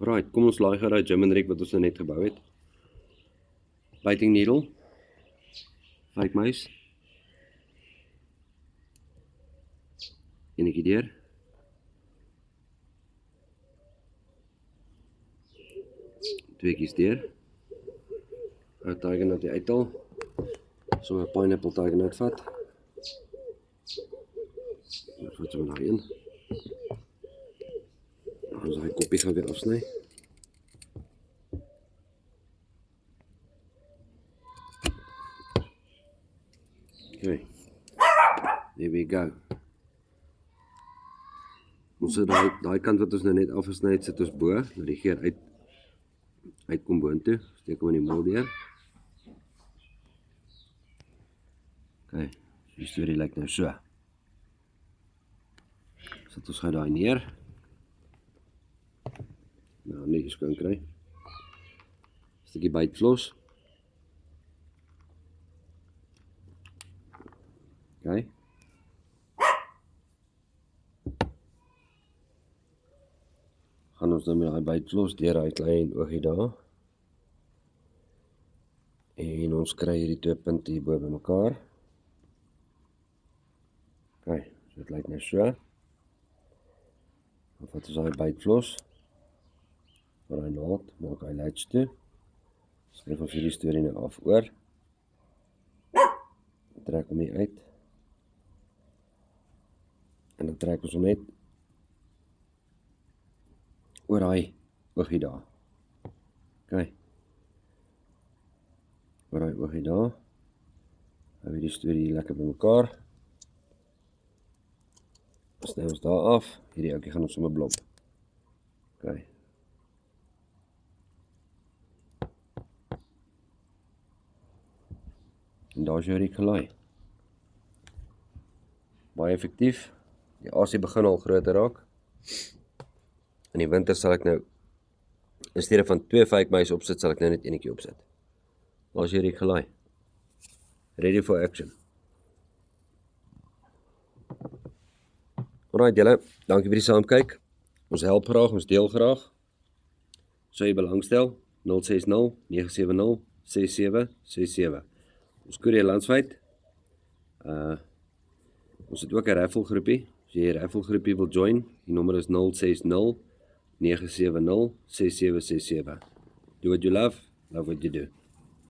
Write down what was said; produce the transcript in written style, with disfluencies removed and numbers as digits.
Right, kom ons laai gou daai Jim en Rick wat ons nou net gebou het. Biting needle. Fake muis. Enetjie deur. Tweeetjies deur. Ou tiger nut uithaal. So 'n pineapple tiger nut vat. Dan vat ons nog een. Ons gaan die koppie gaan weer afsny. Okay. There we go. Ons sit daai kant wat ons nou net afgesny het, sit ons bo, dat die geur uitkom boontoe. Steek hom in die mol deur. Okay, die storie lyk nou so. Sit ons gou daai neer. Nou, netjies kan kry. Stukkie bytflos. Okay. Gaan ons nou met daai bytflos deur daai klein oogie daar. En ons kry hierdie twee punte hier bo bymekaar. Okay, so dit lyk nou so. Dan vat ons daai bytflos. Voor hy naald, maak hy latch toe. Skryf ons hierdie storie nou af oor. Trek hom hier uit. En dan trek ons hom net oor hy oogie daar. Okay. Oor hy oogie daar. Hou hierdie storie lekker by mekaar. Sny ons daar af. Hierdie ouetjie gaan ons sommer blop. Okay. En daar is jou riekelai. Baie effektief. Die asie begin al groter raak. In die winter sal ek nou, in steede van 2 fake muis opsit, sal ek nou net enetjie opsit. Daar is jou riekelai. Ready for action. Alright julle, dankie vir die saamkyk. Ons help graag, ons deel graag. Sou jy belangstel, 060 970 6767. Ons koerier landwyd. Ons het ook 'n raffle groepie. As jy 'n raffle groepie wil join, die nommer is 060 970 6767. Do what you love what you do.